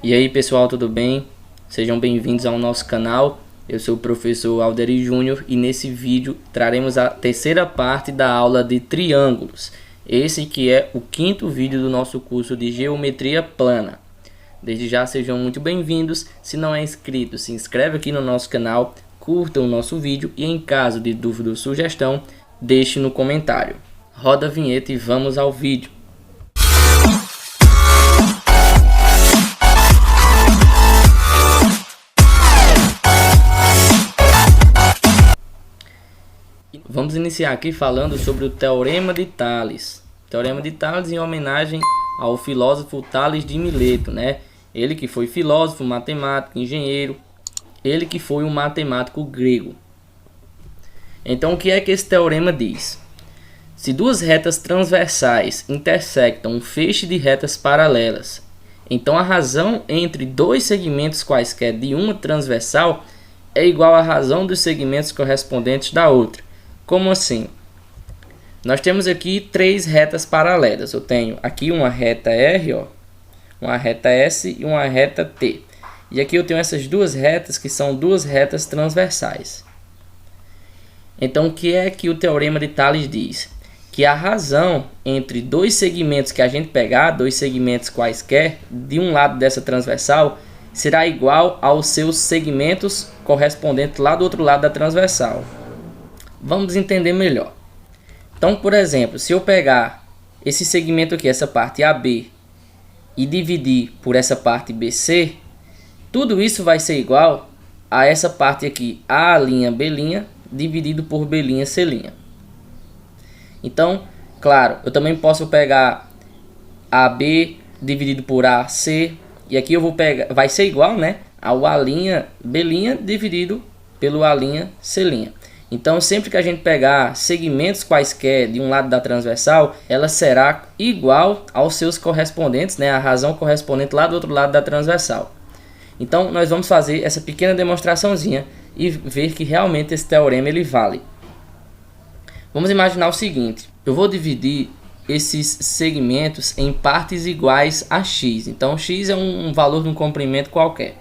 E aí pessoal, tudo bem? Sejam bem-vindos ao nosso canal. Eu sou o professor Alderi Júnior e nesse vídeo traremos a terceira parte da aula de triângulos. Esse que é o quinto vídeo do nosso curso de Geometria Plana. Desde já sejam muito bem-vindos. Se não é inscrito, se inscreve aqui no nosso canal, curta o nosso vídeo e em caso de dúvida ou sugestão, deixe no comentário. Roda a vinheta e vamos ao vídeo. Vamos iniciar aqui falando sobre o Teorema de Tales. Teorema de Tales em homenagem ao filósofo Tales de Mileto, né? Ele que foi filósofo, matemático, engenheiro, ele que foi um matemático grego. Então o que é que esse teorema diz? Se duas retas transversais intersectam um feixe de retas paralelas, então a razão entre dois segmentos quaisquer de uma transversal é igual à razão dos segmentos correspondentes da outra. Como assim? Nós temos aqui três retas paralelas. Eu tenho aqui uma reta R, ó, uma reta S e uma reta T. E aqui eu tenho essas duas retas que são duas retas transversais. Então o que é que o Teorema de Tales diz? Que a razão entre dois segmentos que a gente pegar, dois segmentos quaisquer, de um lado dessa transversal, será igual aos seus segmentos correspondentes lá do outro lado da transversal. Vamos entender melhor. Então, por exemplo, se eu pegar esse segmento aqui, essa parte AB, e dividir por essa parte BC, tudo isso vai ser igual a essa parte aqui, A', B', dividido por B', C'. Então, claro, eu também posso pegar AB dividido por AC, e aqui eu vou pegar, vai ser igual, né, ao A', B' dividido pelo A', C'. Então, sempre que a gente pegar segmentos quaisquer de um lado da transversal, ela será igual aos seus correspondentes, né, a razão correspondente lá do outro lado da transversal. Então, nós vamos fazer essa pequena demonstraçãozinha e ver que realmente esse teorema ele vale. Vamos imaginar o seguinte: eu vou dividir esses segmentos em partes iguais a x. Então, x é um valor de um comprimento qualquer.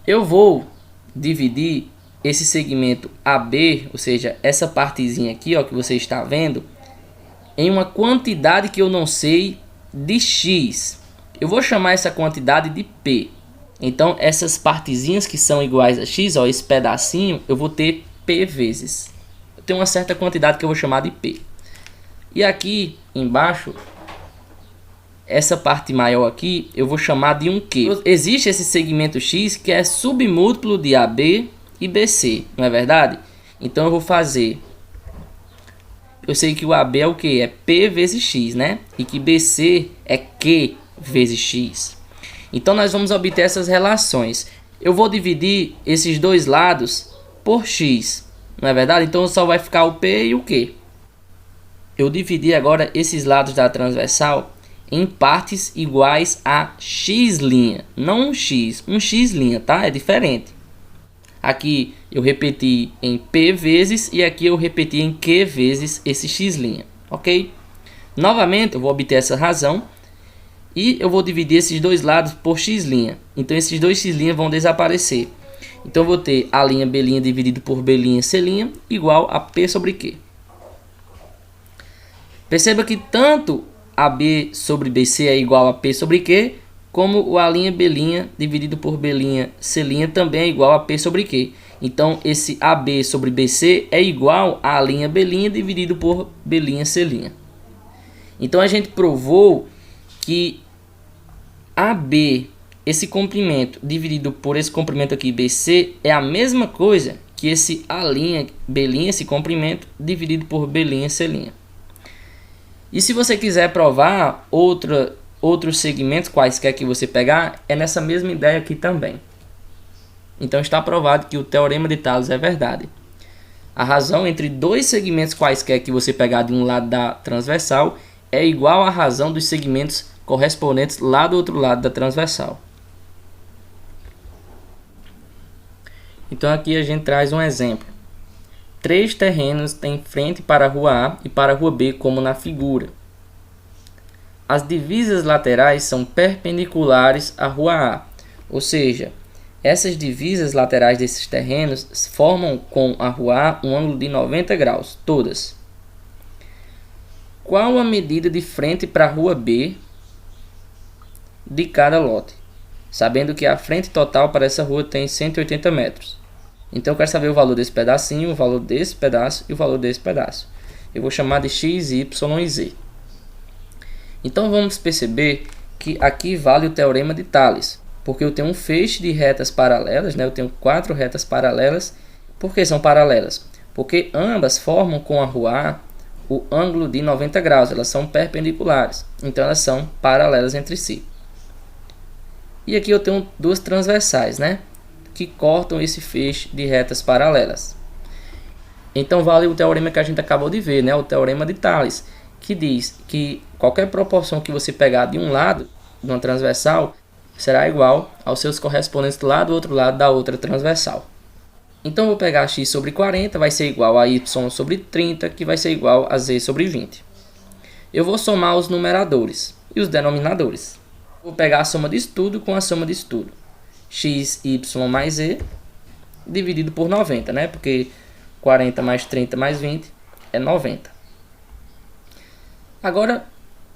Eu vou dividir esse segmento AB, ou seja, essa partezinha aqui, ó, que você está vendo, em uma quantidade que eu não sei de x. Eu vou chamar essa quantidade de P. Então, essas partezinhas que são iguais a x, ó, esse pedacinho, eu vou ter P vezes. Eu tenho uma certa quantidade que eu vou chamar de P. E aqui embaixo, essa parte maior aqui, eu vou chamar de um Q. Existe esse segmento x que é submúltiplo de AB e BC, não é verdade? Então eu vou fazer, eu sei que o AB é o que? É P vezes X, né? E que BC é Q vezes X. Então nós vamos obter essas relações. Eu vou dividir esses dois lados por X, não é verdade? Então só vai ficar o P e o Q. Eu dividi agora esses lados da transversal em partes iguais a X', não um X', tá? É diferente. Aqui eu repeti em P vezes e aqui eu repeti em Q vezes esse X', ok? Novamente eu vou obter essa razão e eu vou dividir esses dois lados por X'. Então esses dois X' vão desaparecer. Então eu vou ter A', B' dividido por B', C' igual a P sobre Q. Perceba que tanto AB sobre BC é igual a P sobre Q, como o A', B' dividido por B', C' também é igual a P sobre Q. Então, esse AB sobre BC é igual a A', B' dividido por B', C'. Então, a gente provou que AB, esse comprimento, dividido por esse comprimento aqui, BC, é a mesma coisa que esse A', B', esse comprimento, dividido por B', C'. E se você quiser provar outros segmentos quaisquer que você pegar, é nessa mesma ideia aqui também. Então está provado que o Teorema de Tales é verdade. A razão entre dois segmentos quaisquer que você pegar de um lado da transversal é igual à razão dos segmentos correspondentes lá do outro lado da transversal. Então aqui a gente traz um exemplo. Três terrenos têm frente para a rua A e para a rua B, como na figura. As divisas laterais são perpendiculares à rua A, ou seja, essas divisas laterais desses terrenos formam com a rua A um ângulo de 90 graus, todas. Qual a medida de frente para a rua B de cada lote? Sabendo que a frente total para essa rua tem 180 metros. Então eu quero saber o valor desse pedacinho, o valor desse pedaço e o valor desse pedaço. Eu vou chamar de x, y e z. Então vamos perceber que aqui vale o teorema de Tales, porque eu tenho um feixe de retas paralelas, né? Eu tenho 4 retas paralelas. Por que são paralelas? Porque ambas formam com a rua A o ângulo de 90 graus, elas são perpendiculares, então elas são paralelas entre si. E aqui eu tenho duas transversais, né, que cortam esse feixe de retas paralelas. Então vale o teorema que a gente acabou de ver, né, o teorema de Tales, que diz que qualquer proporção que você pegar de um lado de uma transversal será igual aos seus correspondentes lá do outro lado da outra transversal. Então, eu vou pegar x sobre 40, vai ser igual a y sobre 30, que vai ser igual a z sobre 20. Eu vou somar os numeradores e os denominadores. Vou pegar a soma disso tudo com a soma disso tudo. X, y mais z, dividido por 90, né? Porque 40 mais 30 mais 20 é 90. Agora,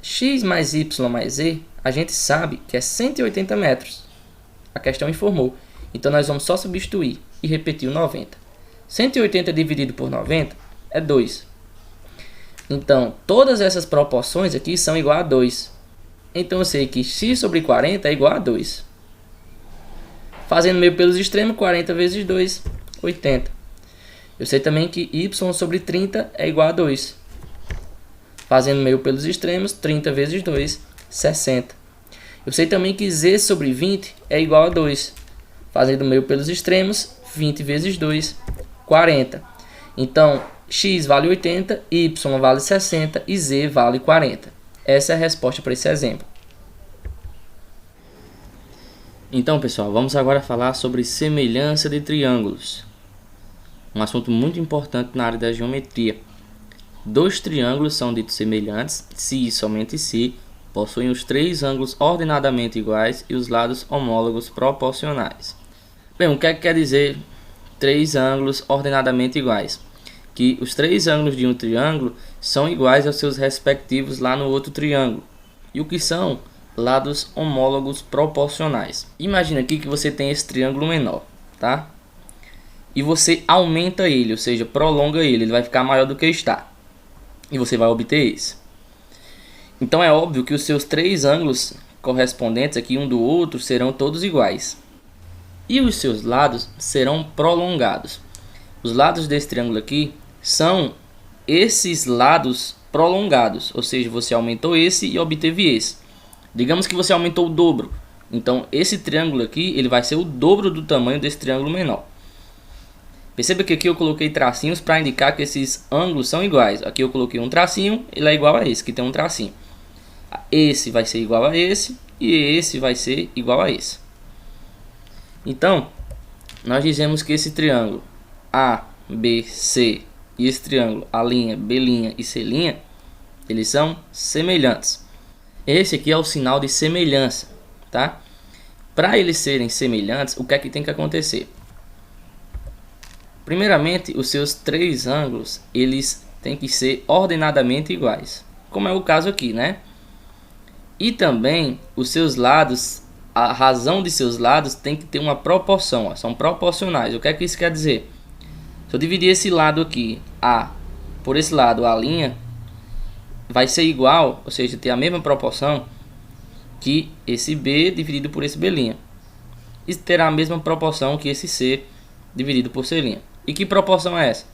x mais y mais z, a gente sabe que é 180 metros. A questão informou. Então, nós vamos só substituir e repetir o 90. 180 dividido por 90 é 2. Então, todas essas proporções aqui são igual a 2. Então, eu sei que x sobre 40 é igual a 2. Fazendo meio pelos extremos, 40 vezes 2, 80. Eu sei também que y sobre 30 é igual a 2. Fazendo meio pelos extremos, 30 vezes 2, 60. Eu sei também que z sobre 20 é igual a 2. Fazendo meio pelos extremos, 20 vezes 2, 40. Então, x vale 80, y vale 60 e z vale 40. Essa é a resposta para esse exemplo. Então, pessoal, vamos agora falar sobre semelhança de triângulos. Um assunto muito importante na área da geometria. Dois triângulos são ditos semelhantes se e somente se possuem os três ângulos ordenadamente iguais e os lados homólogos proporcionais. Bem, o que é que quer dizer três ângulos ordenadamente iguais? Que os três ângulos de um triângulo são iguais aos seus respectivos lá no outro triângulo. E o que são lados homólogos proporcionais? Imagina aqui que você tem esse triângulo menor, tá? E você aumenta ele, ou seja, prolonga ele vai ficar maior do que está. E você vai obter esse. Então é óbvio que os seus três ângulos correspondentes aqui um do outro serão todos iguais. E os seus lados serão prolongados. Os lados desse triângulo aqui são esses lados prolongados, ou seja, você aumentou esse e obteve esse. Digamos que você aumentou o dobro, então esse triângulo aqui ele vai ser o dobro do tamanho desse triângulo menor. Perceba que aqui eu coloquei tracinhos para indicar que esses ângulos são iguais. Aqui eu coloquei um tracinho, ele é igual a esse, que tem um tracinho. Esse vai ser igual a esse e esse vai ser igual a esse. Então, nós dizemos que esse triângulo ABC e esse triângulo A', B' e C', eles são semelhantes. Esse aqui é o sinal de semelhança, tá? Para eles serem semelhantes, o que é que tem que acontecer? Primeiramente, os seus três ângulos, eles têm que ser ordenadamente iguais, como é o caso aqui, né? E também os seus lados, a razão de seus lados tem que ter uma proporção, ó, são proporcionais. O que é que isso quer dizer? Se eu dividir esse lado aqui, A, por esse lado, A', vai ser igual, ou seja, ter a mesma proporção que esse B dividido por esse B'. E terá a mesma proporção que esse C dividido por C'. E que proporção é essa?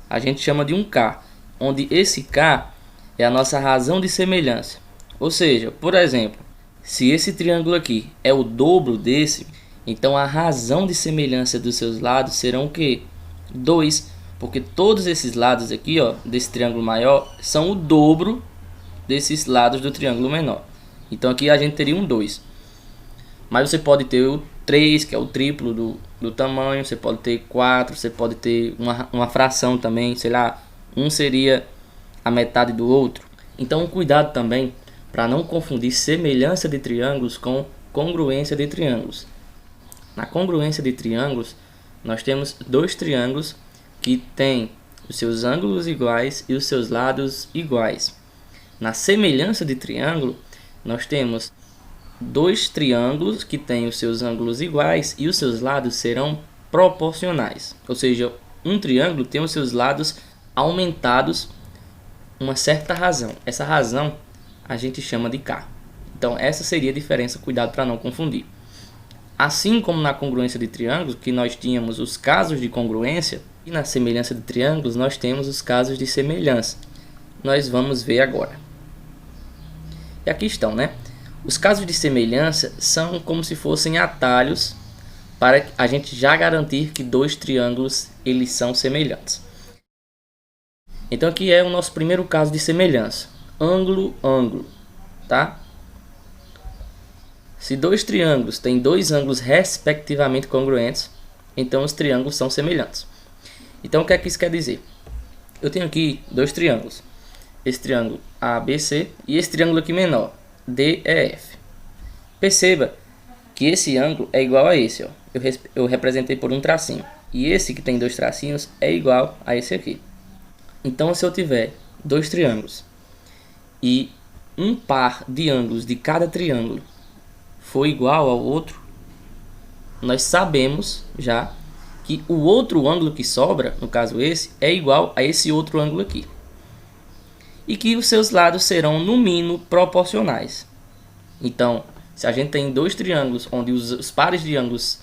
A gente chama de um K, onde esse K é a nossa razão de semelhança. Ou seja, por exemplo, se esse triângulo aqui é o dobro desse, então a razão de semelhança dos seus lados serão o quê? 2, porque todos esses lados aqui, ó, desse triângulo maior, são o dobro desses lados do triângulo menor. Então aqui a gente teria um 2. Mas você pode ter o 3, que é o triplo do tamanho, você pode ter 4, você pode ter uma fração também, sei lá, um seria a metade do outro. Então cuidado também para não confundir semelhança de triângulos com congruência de triângulos. Na congruência de triângulos, nós temos dois triângulos que têm os seus ângulos iguais e os seus lados iguais. Na semelhança de triângulo, nós temos dois triângulos que têm os seus ângulos iguais e os seus lados serão proporcionais. Ou seja, um triângulo tem os seus lados aumentados uma certa razão. Essa razão a gente chama de K. Então essa seria a diferença, cuidado para não confundir. Assim como na congruência de triângulos, que nós tínhamos os casos de congruência, e na semelhança de triângulos nós temos os casos de semelhança. Nós vamos ver agora. E aqui estão, né? Os casos de semelhança são como se fossem atalhos para a gente já garantir que dois triângulos eles são semelhantes. Então aqui é o nosso primeiro caso de semelhança. Ângulo, ângulo, tá? Se dois triângulos têm dois ângulos respectivamente congruentes, então os triângulos são semelhantes. Então o que é que isso quer dizer? Eu tenho aqui dois triângulos. Esse triângulo ABC e esse triângulo aqui menor, DEF. Perceba que esse ângulo é igual a esse, ó. Eu representei por um tracinho. E esse que tem dois tracinhos é igual a esse aqui. Então se eu tiver dois triângulos e um par de ângulos de cada triângulo for igual ao outro, nós sabemos já que o outro ângulo que sobra, no caso esse, é igual a esse outro ângulo aqui. E que os seus lados serão no mínimo proporcionais. Então, se a gente tem dois triângulos onde os pares de ângulos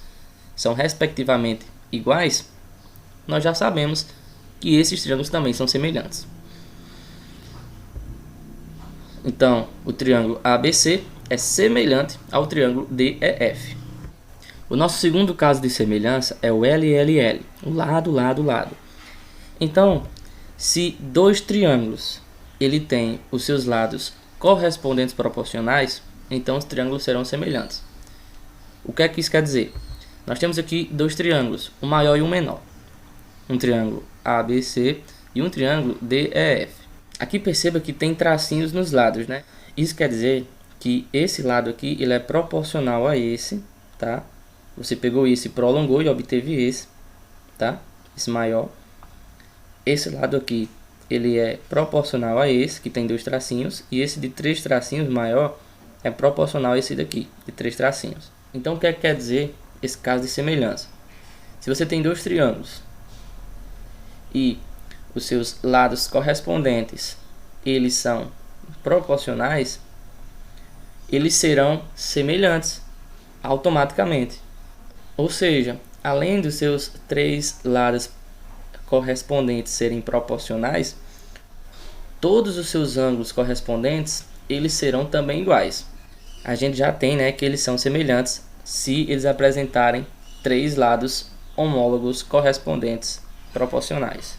são respectivamente iguais, nós já sabemos que esses triângulos também são semelhantes. Então, o triângulo ABC é semelhante ao triângulo DEF. O nosso segundo caso de semelhança é o LLL, o lado, lado, lado. Então, se dois triângulos ele tem os seus lados correspondentes proporcionais, então os triângulos serão semelhantes. O que é que isso quer dizer? Nós temos aqui dois triângulos, um maior e um menor. Um triângulo ABC e um triângulo DEF. Aqui perceba que tem tracinhos nos lados, né? Isso quer dizer que esse lado aqui ele é proporcional a esse, tá? Você pegou esse, prolongou e obteve esse, tá? Esse maior. Esse lado aqui ele é proporcional a esse, que tem dois tracinhos, e esse de três tracinhos maior é proporcional a esse daqui, de três tracinhos. Então o que é que quer dizer esse caso de semelhança? Se você tem dois triângulos e os seus lados correspondentes eles são proporcionais, eles serão semelhantes automaticamente. Ou seja, além dos seus três lados correspondentes serem proporcionais, todos os seus ângulos correspondentes eles serão também iguais. A gente já tem, né, que eles são semelhantes se eles apresentarem três lados homólogos correspondentes proporcionais.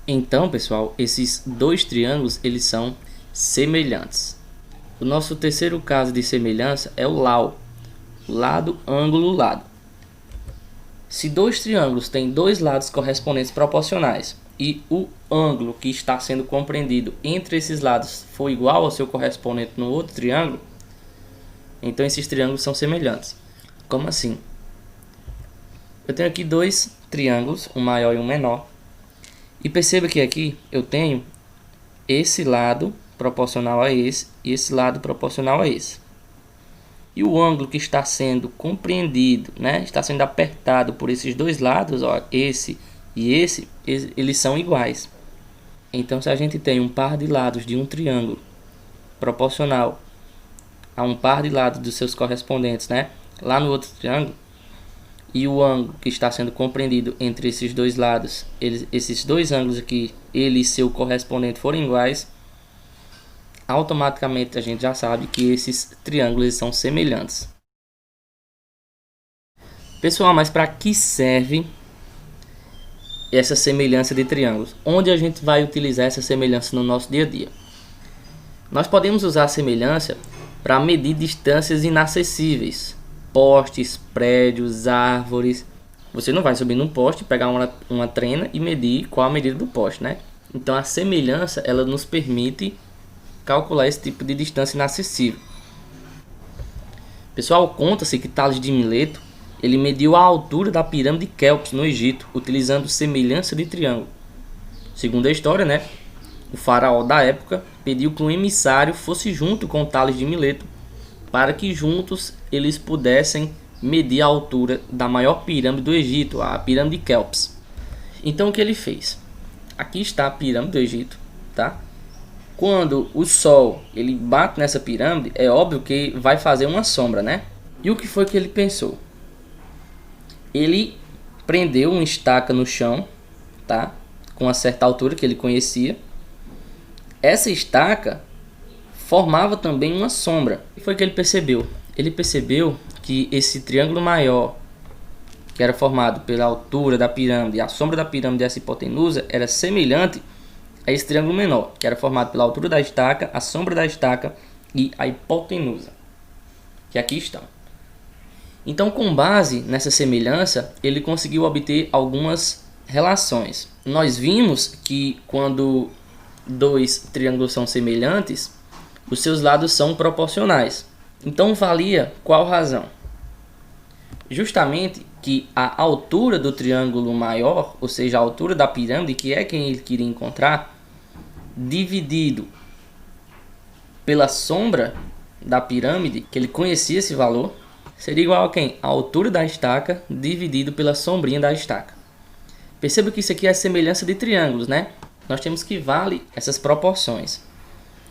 Então, pessoal, esses dois triângulos eles são semelhantes. O nosso terceiro caso de semelhança é o LAO, lado, ângulo, lado. Se dois triângulos têm dois lados correspondentes proporcionais e o ângulo que está sendo compreendido entre esses lados for igual ao seu correspondente no outro triângulo, então esses triângulos são semelhantes. Como assim? Eu tenho aqui dois triângulos, um maior e um menor. E perceba que aqui eu tenho esse lado proporcional a esse e esse lado proporcional a esse. E o ângulo que está sendo compreendido, né, está sendo apertado por esses dois lados, ó, esse e esse, eles são iguais. Então, se a gente tem um par de lados de um triângulo proporcional a um par de lados dos seus correspondentes, né, lá no outro triângulo, e o ângulo que está sendo compreendido entre esses dois lados, esses dois ângulos aqui, ele e seu correspondente forem iguais, automaticamente a gente já sabe que esses triângulos são semelhantes. Pessoal, mas para que serve essa semelhança de triângulos? Onde a gente vai utilizar essa semelhança no nosso dia a dia? Nós podemos usar a semelhança para medir distâncias inacessíveis. Postes, prédios, árvores. Você não vai subir num poste, pegar uma trena e medir qual a medida do poste, né? Então a semelhança ela nos permite calcular esse tipo de distância inacessível. Pessoal, conta-se que Tales de Mileto ele mediu a altura da pirâmide de Quéops no Egito, utilizando semelhança de triângulo. Segundo a história, né, o faraó da época pediu que um emissário fosse junto com Tales de Mileto para que juntos eles pudessem medir a altura da maior pirâmide do Egito, a pirâmide de Quéops. Então o que ele fez? Aqui está a pirâmide do Egito, tá? Quando o sol ele bate nessa pirâmide, é óbvio que vai fazer uma sombra, né? E o que foi que ele pensou? Ele prendeu uma estaca no chão, tá? Com uma certa altura que ele conhecia. Essa estaca formava também uma sombra. E foi que ele percebeu? Ele percebeu que esse triângulo maior, que era formado pela altura da pirâmide e a sombra da pirâmide e essa hipotenusa, era semelhante a esse triângulo menor, que era formado pela altura da estaca, a sombra da estaca e a hipotenusa, que aqui estão. Então, com base nessa semelhança, ele conseguiu obter algumas relações. Nós vimos que quando dois triângulos são semelhantes, os seus lados são proporcionais. Então, valia qual razão? Justamente que a altura do triângulo maior, ou seja, a altura da pirâmide, que é quem ele queria encontrar, dividido pela sombra da pirâmide, que ele conhecia esse valor, seria igual a quem? A altura da estaca dividido pela sombrinha da estaca. Perceba que isso aqui é a semelhança de triângulos, né? Nós temos que vale essas proporções.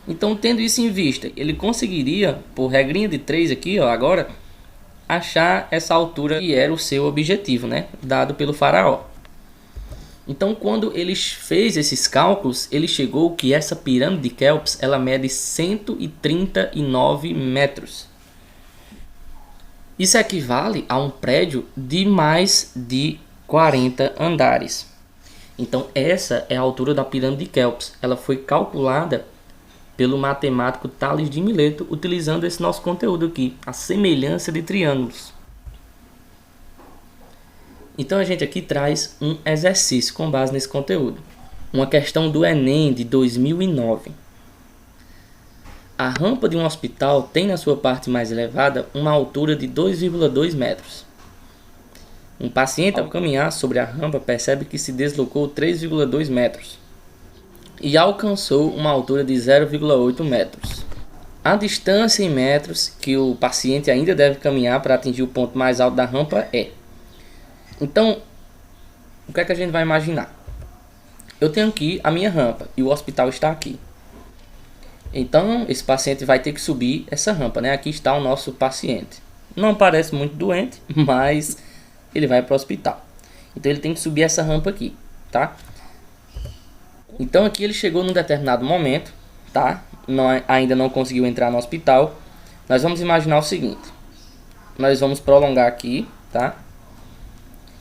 Então, tendo isso em vista, ele conseguiria, por regrinha de 3 aqui, ó, agora, achar essa altura que era o seu objetivo, né? Dado pelo faraó. Então, quando ele fez esses cálculos, ele chegou que essa pirâmide de Quéops, ela mede 139 metros. Isso equivale a um prédio de mais de 40 andares. Então, essa é a altura da pirâmide de Quéops. Ela foi calculada pelo matemático Tales de Mileto, utilizando esse nosso conteúdo aqui, a semelhança de triângulos. Então a gente aqui traz um exercício com base nesse conteúdo. Uma questão do Enem de 2009. A rampa de um hospital tem na sua parte mais elevada uma altura de 2,2 metros. Um paciente, ao caminhar sobre a rampa, percebe que se deslocou 3,2 metros e alcançou uma altura de 0,8 metros. A distância em metros que o paciente ainda deve caminhar para atingir o ponto mais alto da rampa é. Então, o que é que a gente vai imaginar? Eu tenho aqui a minha rampa e o hospital está aqui. Então, esse paciente vai ter que subir essa rampa, né? Aqui está o nosso paciente. Não parece muito doente, mas ele vai para o hospital. Então, ele tem que subir essa rampa aqui, tá? Então, aqui ele chegou num determinado momento, tá? Ainda não conseguiu entrar no hospital. Nós vamos imaginar o seguinte. Nós vamos prolongar aqui, tá?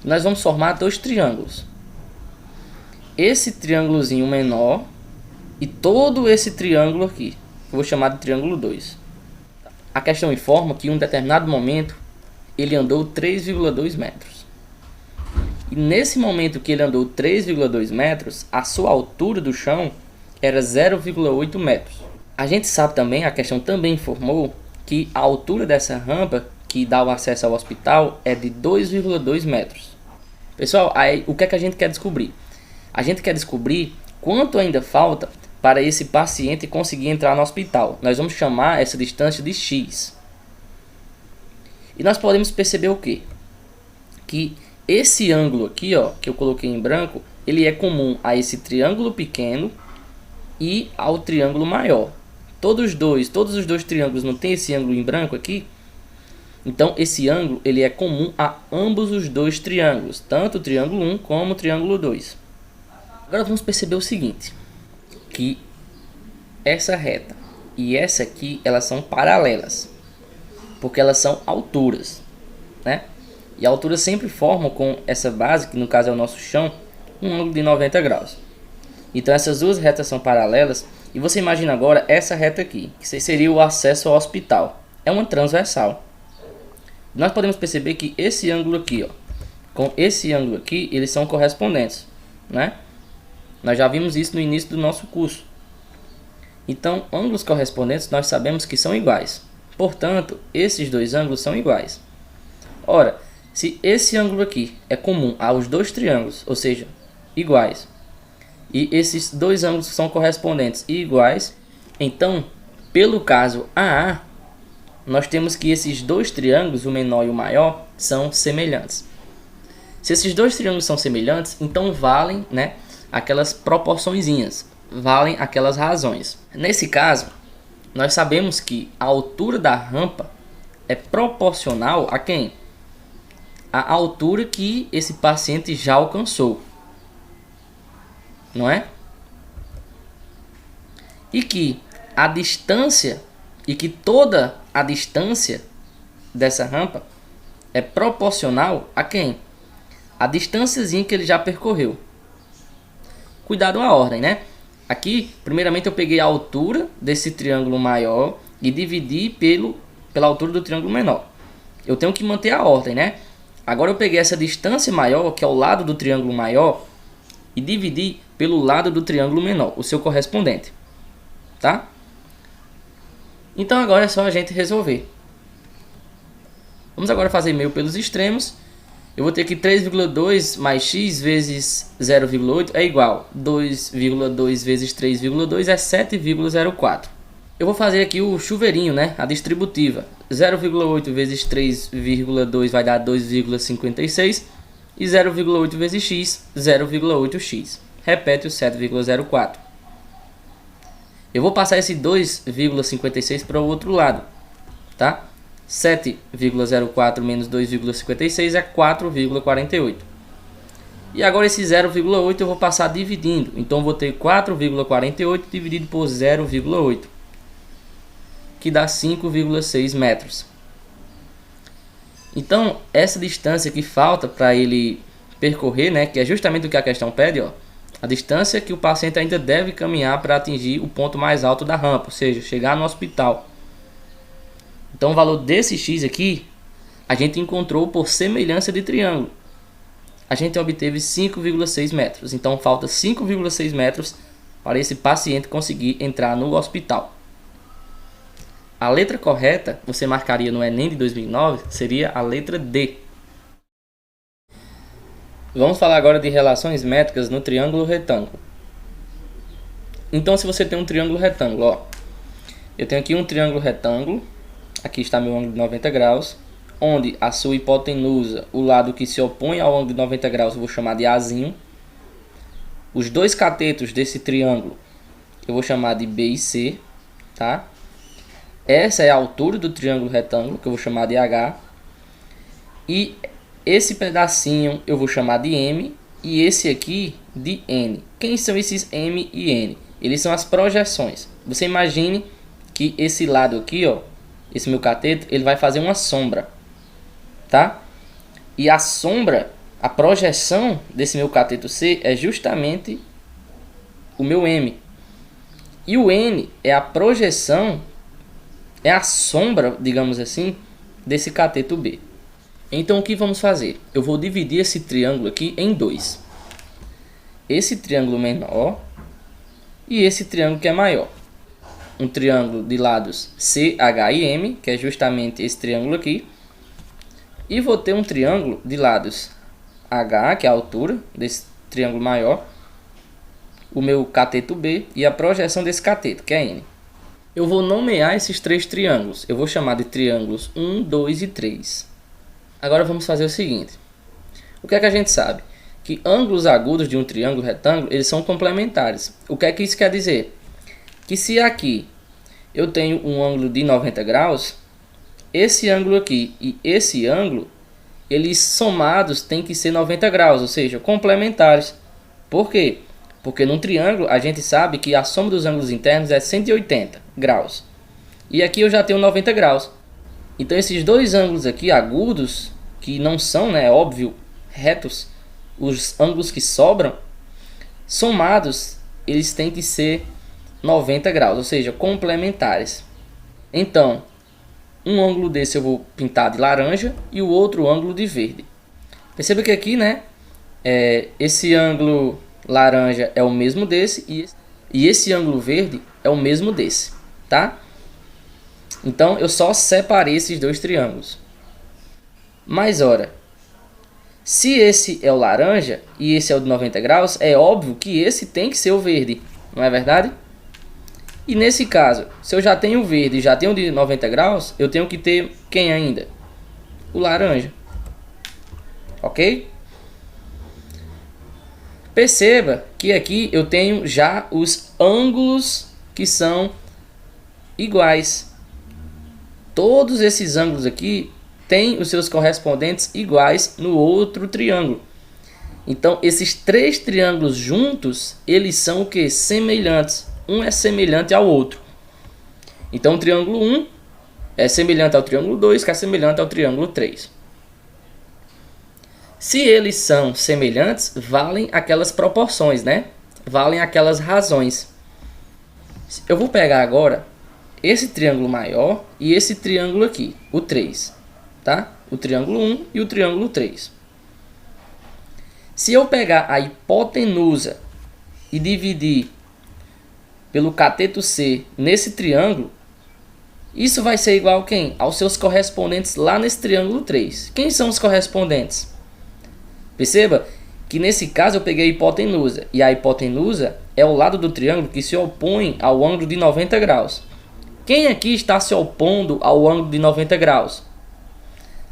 Nós vamos formar dois triângulos. Esse triângulozinho menor e todo esse triângulo aqui. Eu vou chamar de triângulo 2. A questão informa que em um determinado momento ele andou 3,2 metros. E nesse momento que ele andou 3,2 metros, a sua altura do chão era 0,8 metros. A gente sabe também, a questão também informou, que a altura dessa rampa que dá o acesso ao hospital é de 2,2 metros. Pessoal, aí, o que é que a gente quer descobrir? A gente quer descobrir quanto ainda falta para esse paciente conseguir entrar no hospital. Nós vamos chamar essa distância de x. E nós podemos perceber o quê? Que esse ângulo aqui, ó, que eu coloquei em branco, ele é comum a esse triângulo pequeno e ao triângulo maior. Todos os dois triângulos não tem esse ângulo em branco aqui? Então esse ângulo ele é comum a ambos os dois triângulos, tanto o triângulo 1 como o triângulo 2. Agora vamos perceber o seguinte, que essa reta e essa aqui, elas são paralelas, porque elas são alturas, né? E a altura sempre forma com essa base, que no caso é o nosso chão, um ângulo de 90 graus. Então essas duas retas são paralelas, e você imagina agora essa reta aqui, que seria o acesso ao hospital. É uma transversal. Nós podemos perceber que esse ângulo aqui, ó, com esse ângulo aqui, eles são correspondentes, né? Nós já vimos isso no início do nosso curso. Então, ângulos correspondentes nós sabemos que são iguais. Portanto, esses dois ângulos são iguais. Ora, se esse ângulo aqui é comum aos dois triângulos, ou seja, iguais, e esses dois ângulos são correspondentes e iguais, então, pelo caso AA, nós temos que esses dois triângulos, o menor e o maior, são semelhantes. Se esses dois triângulos são semelhantes, então valem, né, aquelas proporçõezinhas, valem aquelas razões. Nesse caso, nós sabemos que a altura da rampa é proporcional a quem? A altura que esse paciente já alcançou, não é? E que a distância, e que toda a distância dessa rampa é proporcional a quem? A distânciazinha que ele já percorreu. Cuidado a ordem, né? Aqui, primeiramente eu peguei a altura desse triângulo maior e dividi pela altura do triângulo menor. Eu tenho que manter a ordem, né? Agora eu peguei essa distância maior, que é o lado do triângulo maior, e dividi pelo lado do triângulo menor, o seu correspondente. Tá? Então agora é só a gente resolver. Vamos agora fazer meio pelos extremos. Eu vou ter que 3,2 mais x vezes 0,8 é igual. 2,2 vezes 3,2 é 7,04. Eu vou fazer aqui o chuveirinho, né? A distributiva. 0,8 vezes 3,2 vai dar 2,56. E 0,8 vezes x, 0,8x. Repete o 7,04. Eu vou passar esse 2,56 para o outro lado, tá? 7,04 menos 2,56 é 4,48. E agora esse 0,8 eu vou passar dividindo. Então eu vou ter 4,48 dividido por 0,8, que dá 5,6 metros. Então essa distância que falta para ele percorrer, né, que é justamente o que a questão pede, ó, a distância que o paciente ainda deve caminhar para atingir o ponto mais alto da rampa, ou seja, chegar no hospital. Então o valor desse x aqui, a gente encontrou por semelhança de triângulo. A gente obteve 5,6 metros. Então falta 5,6 metros para esse paciente conseguir entrar no hospital. A letra correta, você marcaria no Enem de 2009, seria a letra D. Vamos falar agora de relações métricas no triângulo retângulo. Então se você tem um triângulo retângulo, ó, eu tenho aqui um triângulo retângulo, aqui está meu ângulo de 90 graus, onde a sua hipotenusa, o lado que se opõe ao ângulo de 90 graus, eu vou chamar de Azinho. Os dois catetos desse triângulo, eu vou chamar de B e C, tá? Essa é a altura do triângulo retângulo, que eu vou chamar de H. E esse pedacinho eu vou chamar de M e esse aqui de N. Quem são esses M e N? Eles são as projeções. Você imagine que esse lado aqui, ó, esse meu cateto, ele vai fazer uma sombra, tá? E a sombra, a projeção desse meu cateto C é justamente o meu M. E o N é a projeção, é a sombra, digamos assim, desse cateto B. Então o que vamos fazer? Eu vou dividir esse triângulo aqui em dois. Esse triângulo menor e esse triângulo que é maior. Um triângulo de lados C, H e M, que é justamente esse triângulo aqui. E vou ter um triângulo de lados H, que é a altura desse triângulo maior, o meu cateto B e a projeção desse cateto, que é N. Eu vou nomear esses três triângulos. Eu vou chamar de triângulos 1, 2 e 3. Agora vamos fazer o seguinte. O que é que a gente sabe? Que ângulos agudos de um triângulo retângulo, eles são complementares. O que é que isso quer dizer? Que se aqui eu tenho um ângulo de 90 graus, esse ângulo aqui e esse ângulo, eles somados têm que ser 90 graus, ou seja, complementares. Por quê? Porque num triângulo a gente sabe que a soma dos ângulos internos é 180 graus. E aqui eu já tenho 90 graus. Então esses dois ângulos aqui agudos, que não são, né, óbvio, retos, os ângulos que sobram, somados, eles têm que ser 90 graus, ou seja, complementares. Então, um ângulo desse eu vou pintar de laranja e o outro ângulo de verde. Perceba que aqui, né, esse ângulo laranja é o mesmo desse E esse ângulo verde é o mesmo desse, tá? Então, eu só separei esses dois triângulos. Mas, ora, se esse é o laranja e esse é o de 90 graus, é óbvio que esse tem que ser o verde, não é verdade? E nesse caso, se eu já tenho o verde e já tenho o de 90 graus, eu tenho que ter quem ainda? O laranja. Ok? Perceba que aqui eu tenho já os ângulos que são iguais. Todos esses ângulos aqui têm os seus correspondentes iguais no outro triângulo. Então, esses três triângulos juntos, eles são o que? Semelhantes. Um é semelhante ao outro. Então, o triângulo 1 é semelhante ao triângulo 2, que é semelhante ao triângulo 3. Se eles são semelhantes, valem aquelas proporções, né? Valem aquelas razões. Eu vou pegar agora esse triângulo maior e esse triângulo aqui, o 3, tá? O triângulo 1 e o triângulo 3. Se eu pegar a hipotenusa e dividir pelo cateto C nesse triângulo, isso vai ser igual a quem? Aos seus correspondentes lá nesse triângulo 3. Quem são os correspondentes? Perceba que nesse caso eu peguei a hipotenusa, e a hipotenusa é o lado do triângulo que se opõe ao ângulo de 90 graus. Quem aqui está se opondo ao ângulo de 90 graus?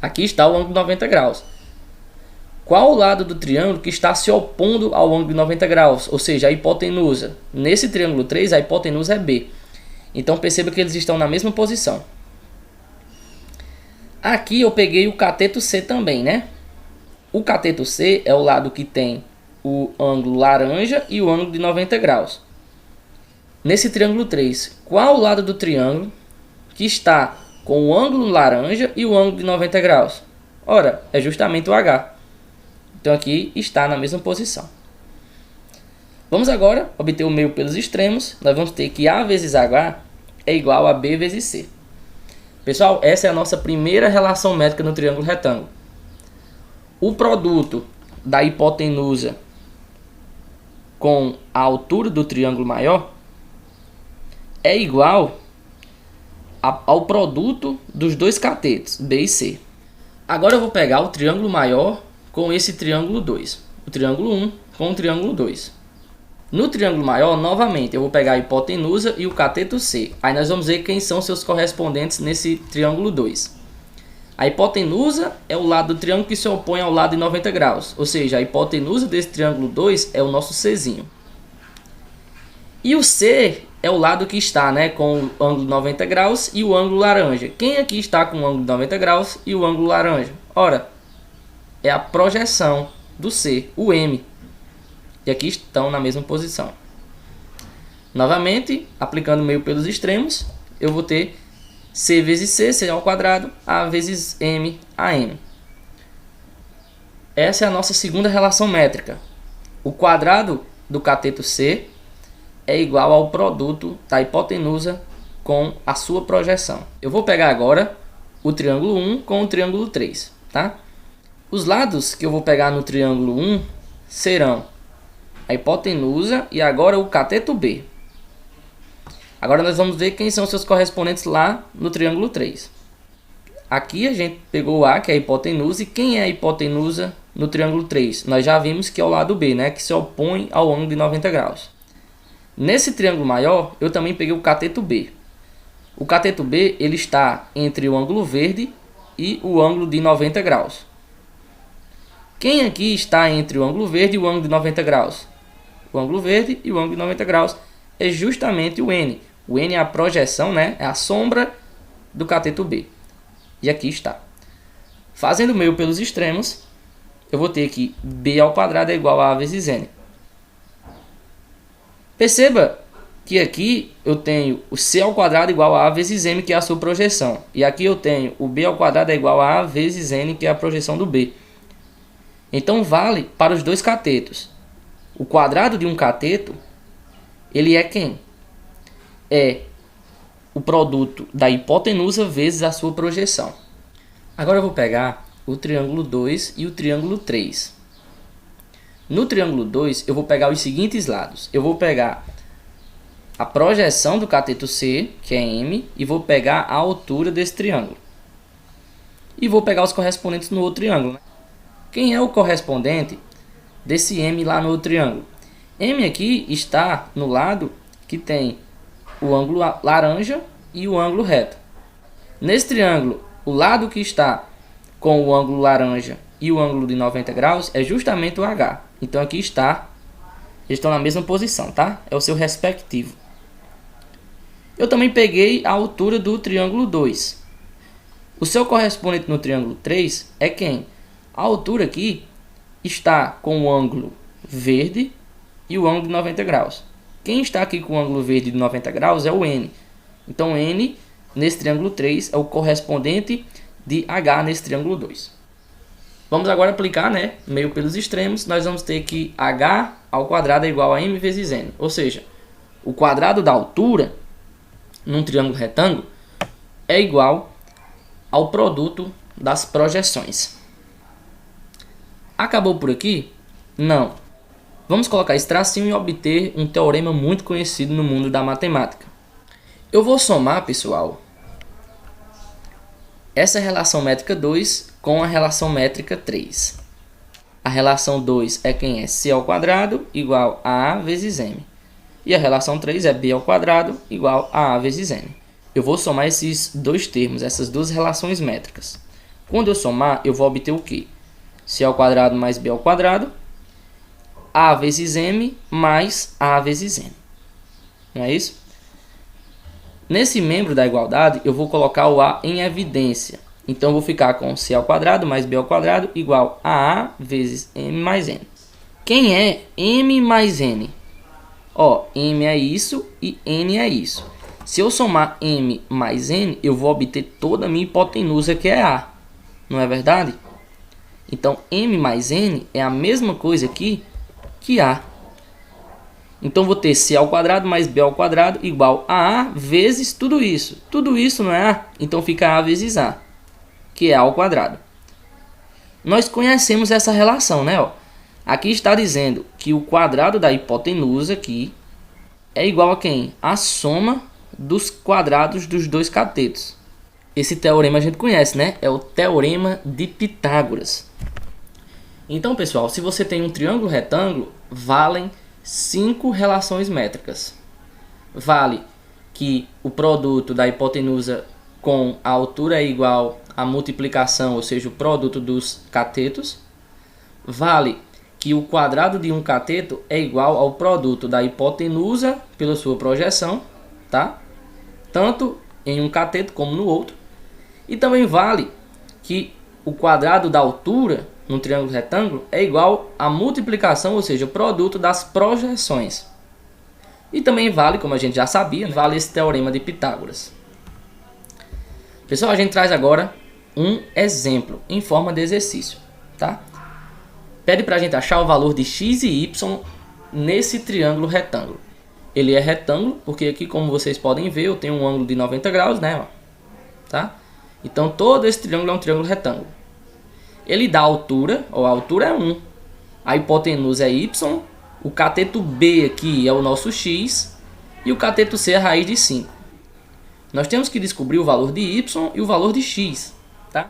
Aqui está o ângulo de 90 graus. Qual o lado do triângulo que está se opondo ao ângulo de 90 graus? Ou seja, a hipotenusa. Nesse triângulo 3, a hipotenusa é B. Então perceba que eles estão na mesma posição. Aqui eu peguei o cateto C também, né? O cateto C é o lado que tem o ângulo laranja e o ângulo de 90 graus. Nesse triângulo 3, qual o lado do triângulo que está com o ângulo laranja e o ângulo de 90 graus? Ora, é justamente o H. Então aqui está na mesma posição. Vamos agora obter o meio pelos extremos. Nós vamos ter que A vezes H é igual a B vezes C. Pessoal, essa é a nossa primeira relação métrica no triângulo retângulo. O produto da hipotenusa com a altura do triângulo maior é igual ao produto dos dois catetos, B e C. Agora eu vou pegar o triângulo maior com esse triângulo 2. O triângulo 1 com o triângulo 2. No triângulo maior, novamente, eu vou pegar a hipotenusa e o cateto C. Aí nós vamos ver quem são seus correspondentes nesse triângulo 2. A hipotenusa é o lado do triângulo que se opõe ao lado de 90 graus. Ou seja, a hipotenusa desse triângulo 2 é o nosso Czinho. E o C é o lado que está, né, com o ângulo de 90 graus e o ângulo laranja. Quem aqui está com o ângulo de 90 graus e o ângulo laranja? Ora, é a projeção do C, o M. E aqui estão na mesma posição. Novamente, aplicando meio pelos extremos, eu vou ter C vezes C, C ao quadrado, A vezes M, AM. Essa é a nossa segunda relação métrica. O quadrado do cateto C é igual ao produto da hipotenusa com a sua projeção. Eu vou pegar agora o triângulo 1 com o triângulo 3, tá? Os lados que eu vou pegar no triângulo 1 serão a hipotenusa e agora o cateto B. Agora nós vamos ver quem são seus correspondentes lá no triângulo 3. Aqui a gente pegou o A, que é a hipotenusa, e quem é a hipotenusa no triângulo 3? Nós já vimos que é o lado B, né, que se opõe ao ângulo de 90 graus. Nesse triângulo maior, eu também peguei o cateto B. O cateto B ele está entre o ângulo verde e o ângulo de 90 graus. Quem aqui está entre o ângulo verde e o ângulo de 90 graus? O ângulo verde e o ângulo de 90 graus é justamente o N. O N é a projeção, né? É a sombra do cateto B. E aqui está. Fazendo o meio pelos extremos, eu vou ter que B ao quadrado é igual a A vezes N. Perceba que aqui eu tenho o C ao quadrado igual a A vezes M, que é a sua projeção. E aqui eu tenho o B ao quadrado é igual a A vezes N, que é a projeção do B. Então vale para os dois catetos. O quadrado de um cateto, ele é quem? É o produto da hipotenusa vezes a sua projeção. Agora eu vou pegar o triângulo 2 e o triângulo 3. No triângulo 2, eu vou pegar os seguintes lados. Eu vou pegar a projeção do cateto C, que é M, e vou pegar a altura desse triângulo. E vou pegar os correspondentes no outro triângulo, né? Quem é o correspondente desse M lá no outro triângulo? M aqui está no lado que tem o ângulo laranja e o ângulo reto. Nesse triângulo, o lado que está com o ângulo laranja e o ângulo de 90 graus é justamente o H. Então aqui está, eles estão na mesma posição, tá? É o seu respectivo. Eu também peguei a altura do triângulo 2. O seu correspondente no triângulo 3 é quem? A altura aqui está com o ângulo verde e o ângulo de 90 graus. Quem está aqui com o ângulo verde de 90 graus é o N. Então N, nesse triângulo 3, é o correspondente de H nesse triângulo 2. Vamos agora aplicar, né, meio pelos extremos. Nós vamos ter que H ao quadrado é igual a M vezes N. Ou seja, o quadrado da altura num triângulo retângulo é igual ao produto das projeções. Acabou por aqui? Não. Vamos colocar esse tracinho e obter um teorema muito conhecido no mundo da matemática. Eu vou somar, pessoal, essa relação métrica 2 com a relação métrica 3. A relação 2 é quem é C ao quadrado igual a A vezes M. E a relação 3 é B ao quadrado igual a vezes N. Eu vou somar esses dois termos, essas duas relações métricas. Quando eu somar, eu vou obter o quê? C ao quadrado mais B ao quadrado, A vezes M mais A vezes N. Não é isso? Nesse membro da igualdade, eu vou colocar o A em evidência. Então, eu vou ficar com C ao quadrado mais B ao quadrado igual a A vezes M mais N. Quem é M mais N? Ó, M é isso e N é isso. Se eu somar M mais N, eu vou obter toda a minha hipotenusa, que é A. Não é verdade? Então, M mais N é a mesma coisa aqui que A. Então, vou ter C ao quadrado mais B ao quadrado igual a A vezes tudo isso. Tudo isso não é A? Então, fica A vezes A, que é A ao quadrado. Nós conhecemos essa relação, né? Ó, aqui está dizendo que o quadrado da hipotenusa aqui é igual a quem? A soma dos quadrados dos dois catetos. Esse teorema a gente conhece, né? É o teorema de Pitágoras. Então, pessoal, se você tem um triângulo retângulo, valem 5 relações métricas. Vale que o produto da hipotenusa com a altura é igual à multiplicação, ou seja, o produto dos catetos. Vale que o quadrado de um cateto é igual ao produto da hipotenusa pela sua projeção, tá? Tanto em um cateto como no outro. E também vale que o quadrado da altura num triângulo retângulo é igual à multiplicação, ou seja, o produto das projeções. E também vale, como a gente já sabia, vale esse teorema de Pitágoras. Pessoal, a gente traz agora um exemplo em forma de exercício, tá? Pede para a gente achar o valor de x e y nesse triângulo retângulo. Ele é retângulo porque aqui, como vocês podem ver, eu tenho um ângulo de 90 graus, né? Tá? Então, todo esse triângulo é um triângulo retângulo. Ele dá altura, ó, a altura é 1. A hipotenusa é y. O cateto B aqui é o nosso x. E o cateto C é a raiz de 5. Nós temos que descobrir o valor de y e o valor de x, tá?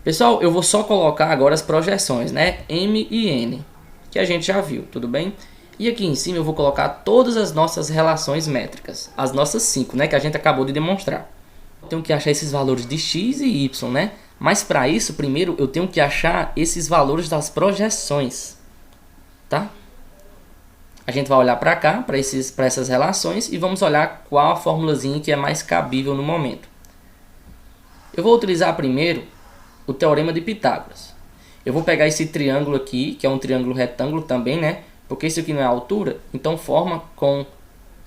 Pessoal, eu vou só colocar agora as projeções, né? M e N, que a gente já viu, tudo bem? E aqui em cima eu vou colocar todas as nossas relações métricas. As nossas 5, né? Que a gente acabou de demonstrar. Eu tenho que achar esses valores de x e y, né? Mas para isso, primeiro, eu tenho que achar esses valores das projeções, tá? A gente vai olhar para cá, para essas relações, e vamos olhar qual a formulazinha que é mais cabível no momento. Eu vou utilizar primeiro o teorema de Pitágoras. Eu vou pegar esse triângulo aqui, que é um triângulo retângulo também, né? Porque isso aqui não é a altura, então forma com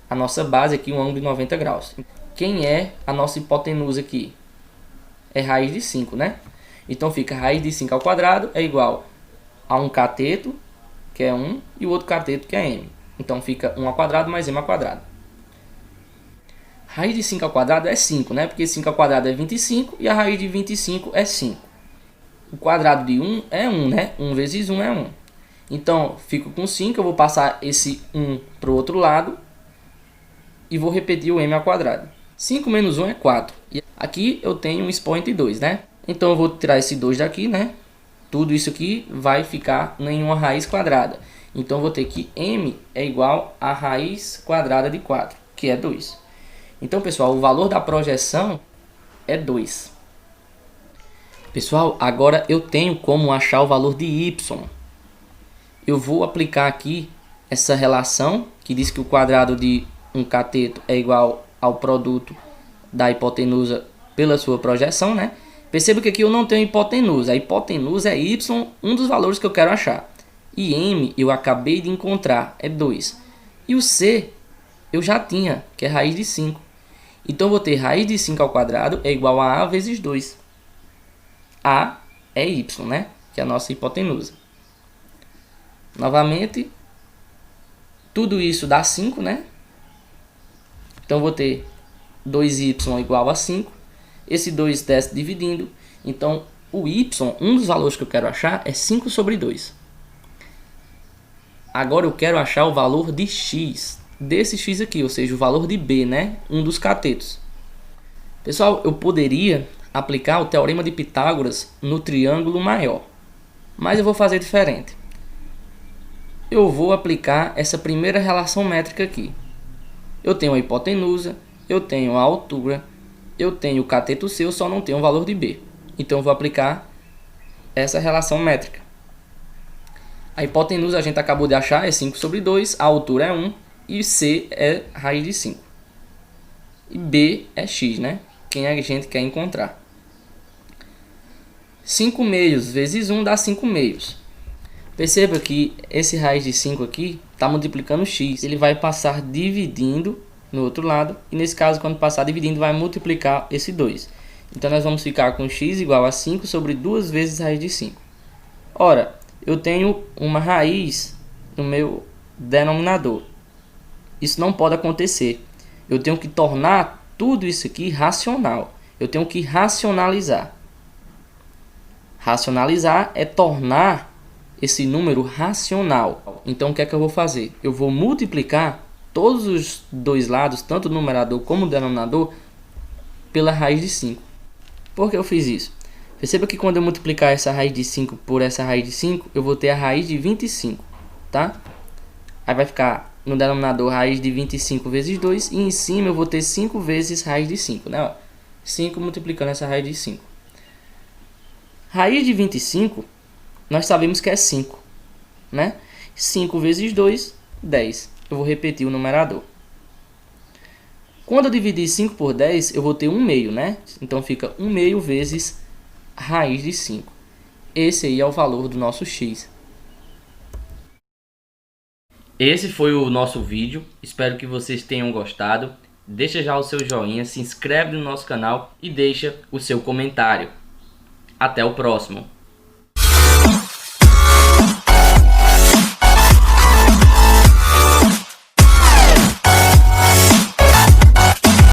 a nossa base aqui um ângulo de 90 graus. Quem é a nossa hipotenusa aqui? É raiz de 5, né? Então fica raiz de 5 ao quadrado é igual a um cateto, que é 1, e o outro cateto, que é m. Então fica 1 ao quadrado mais m ao quadrado. Raiz de 5 ao quadrado é 5, né? Porque 5 ao quadrado é 25 e a raiz de 25 é 5. O quadrado de 1 é 1, né? 1 vezes 1 é 1. Então, fico com 5, eu vou passar esse 1 para o outro lado. e vou repetir o m ao quadrado. 5 menos 1 é 4. E aqui eu tenho um expoente 2, né? Então eu vou tirar esse 2 daqui, né? Tudo isso aqui vai ficar em uma raiz quadrada. Então eu vou ter que m é igual a raiz quadrada de 4, que é 2. Então, pessoal, o valor da projeção é 2. Pessoal, agora eu tenho como achar o valor de y. Eu vou aplicar aqui essa relação que diz que o quadrado de um cateto é igual ao produto da hipotenusa pela sua projeção, né? Perceba que aqui eu não tenho hipotenusa. A hipotenusa é y, um dos valores que eu quero achar. E m eu acabei de encontrar, é 2. E o c eu já tinha, que é raiz de 5. Então eu vou ter raiz de 5 ao quadrado é igual a vezes 2. A é y, né? Que é a nossa hipotenusa. Novamente, tudo isso dá 5, né? Então eu vou ter 2y igual a 5. Esse 2 desce dividindo. Então o y, um dos valores que eu quero achar é 5 sobre 2. Agora eu quero achar o valor de x, desse x aqui, ou seja, o valor de b, né? Um dos catetos. Pessoal, eu poderia aplicar o teorema de Pitágoras no triângulo maior, mas eu vou fazer diferente. Eu vou aplicar essa primeira relação métrica aqui. Eu tenho a hipotenusa, eu tenho a altura, eu tenho o cateto C, eu só não tenho o valor de b. Então eu vou aplicar essa relação métrica. A hipotenusa a gente acabou de achar, é 5 sobre 2, a altura é 1 e C é raiz de 5. E B é x, né? Quem a gente quer encontrar. 5 meios vezes 1 dá 5 meios. Perceba que esse raiz de 5 aqui está multiplicando x. Ele vai passar dividindo no outro lado. E nesse caso, quando passar dividindo, vai multiplicar esse 2. Então nós vamos ficar com x igual a 5 sobre 2 vezes raiz de 5. Ora, eu tenho uma raiz no meu denominador. Isso não pode acontecer. Eu tenho que tornar tudo isso aqui racional. Eu tenho que racionalizar. Racionalizar é tornar esse número racional. Então o que é que eu vou fazer? Eu vou multiplicar todos os dois lados, tanto o numerador como o denominador, pela raiz de 5. Por que eu fiz isso? Perceba que quando eu multiplicar essa raiz de 5 por essa raiz de 5, eu vou ter a raiz de 25, tá? Aí vai ficar no denominador raiz de 25 vezes 2 e em cima eu vou ter 5 vezes raiz de 5, né? 5 multiplicando essa raiz de 5. Raiz de 25, nós sabemos que é 5, né? 5 vezes 2, 10. Eu vou repetir o numerador. Quando eu dividir 5 por 10, eu vou ter 1 meio, né? Então fica 1 meio vezes raiz de 5. Esse aí é o valor do nosso x. Esse foi o nosso vídeo. Espero que vocês tenham gostado. Deixa já o seu joinha, se inscreve no nosso canal e deixa o seu comentário. Até o próximo.